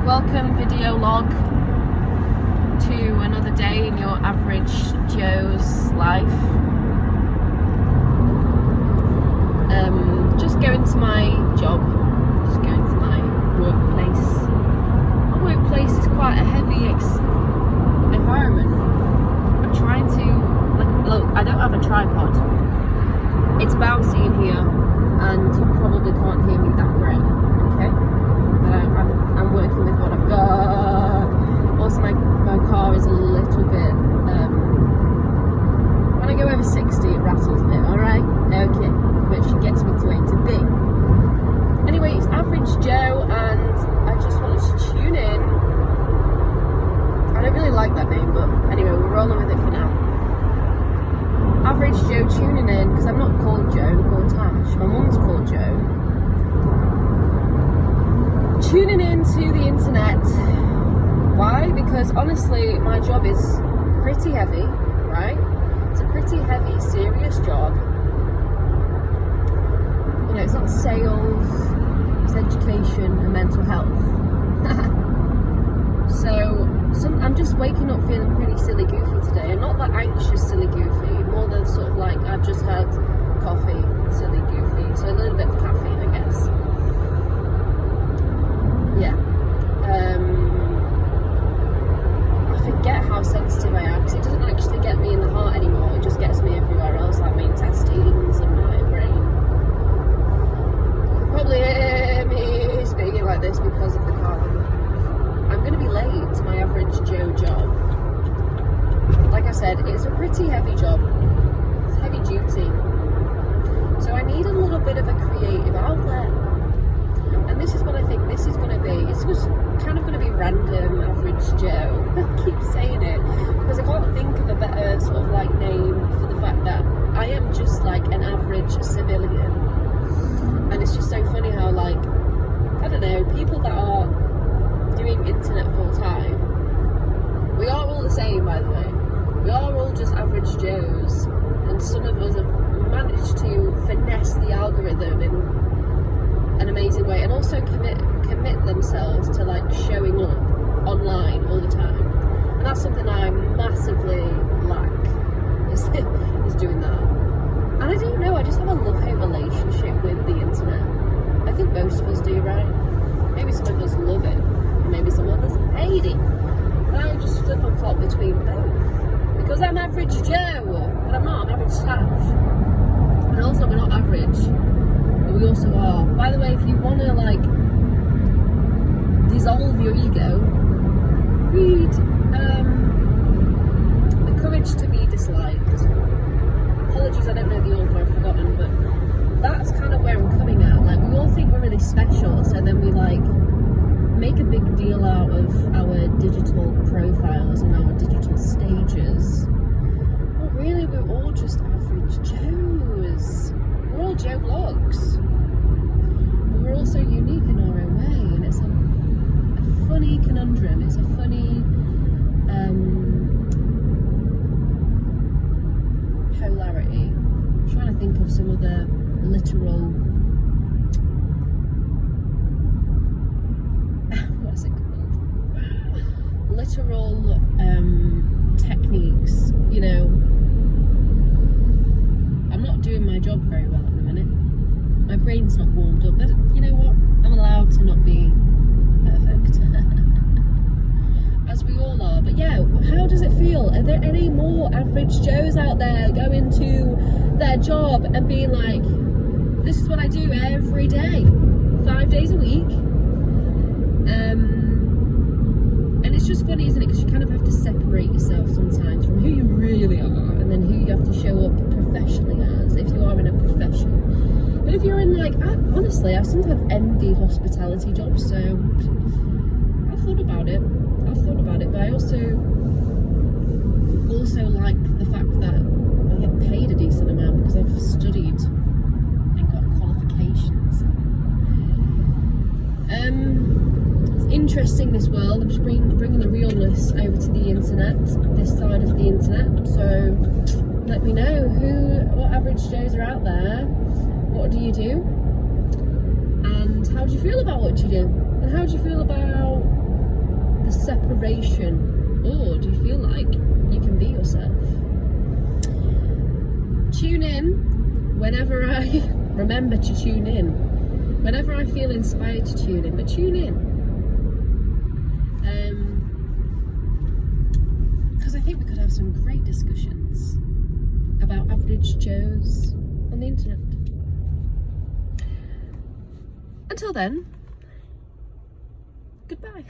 Welcome video log to another day in your average Joe's life. Just going to my job, just going to my workplace. My workplace is quite a heavy environment. I'm trying to, look, I don't have a tripod. It's bouncy in here and you probably can't hear me that great, okay? But I'm working with what I've got. Also my car is a little bit, when I go over 60 it rattles a bit, alright? Okay, but she gets me to A to B. Anyway, it's Average Joe and I just wanted to tune in. I don't really like that name, but anyway, we're rolling with it for now. Average Joe tuning in, because I'm not called Joe, I'm called Tash. My mum's called Joe. Tuning in to the internet. Why? Because honestly, my job is pretty heavy, right? It's a pretty heavy, serious job. You know, it's not sales, it's education and mental health. So, I'm just waking up feeling pretty silly goofy today, and not that anxious silly goofy, more than sort of like I've just had coffee silly goofy, so a little bit of caffeine, I guess. Yeah. I forget how sensitive I am, because it doesn't actually get me in the heart anymore, it just gets me everywhere else, like my intestines and my brain. You can probably hear me speaking like this because of the car. I'm going to be late to my Average Joe job. Like I said, it's a pretty heavy job. It's heavy duty. So I need a little bit of a creative outlet. And this is what I think this is going to be. It's just kind of going to be random Average Joe. I keep saying it because I can't think of a better sort of like name for the fact that I am just like an average civilian. And it's just so funny how, like, I don't know, people that are doing internet full time, we are all the same, by the way. We are all just average Joes, and some of us have managed to finesse the algorithm in an amazing way, and also commit themselves to like showing up online all the time. And that's something I massively lack, is doing that. And I don't know, I just have a love-hate relationship with the internet. I think most of us do, right? Maybe some of us love it, maybe some of us hate it. And I just flip and flop between both. Because I'm Average Joe, but I'm not, I'm Average Tash. And also we're not average, but we also are. By the way, if you want to like dissolve your ego, read The Courage to Be Disliked. Apologies, I don't know the author, I've forgotten, but that's kind of where I'm coming at. Like, we all think we're really special, so then we like make a big deal out of our digital profiles and our digital stages. But really, we're all just average Joes. We're all Joe Blogs. But we're also unique in our own way, and it's a funny conundrum. It's a funny polarity. I'm trying to think of some other literal techniques, you know. I'm not doing my job very well at the minute. My brain's not warmed up, but you know what? I'm allowed to not be perfect. As we all are. But yeah, how does it feel? Are there any more Average Joes out there going to their job and being like, this is what I do every day, 5 days a week? And it's just funny, isn't it? Because you kind of have to separate yourself sometimes from who you really are, and then who you have to show up professionally as, if you are in a profession. But if you're in, like, honestly, I sometimes envy hospitality jobs, so I've thought about it, but I also like the fact that I get paid a decent amount because I've studied and got qualifications. It's interesting, this world. I'm just bringing the realness over to the internet, this side of the internet. So let me know what Average Joes are out there. What do you do? And how do you feel about what you do? And how do you feel about inspiration, or do you feel like you can be yourself? Tune in whenever I remember to tune in, whenever I feel inspired to tune in, but tune in. Because I think we could have some great discussions about average Joes on the internet. Until then, goodbye.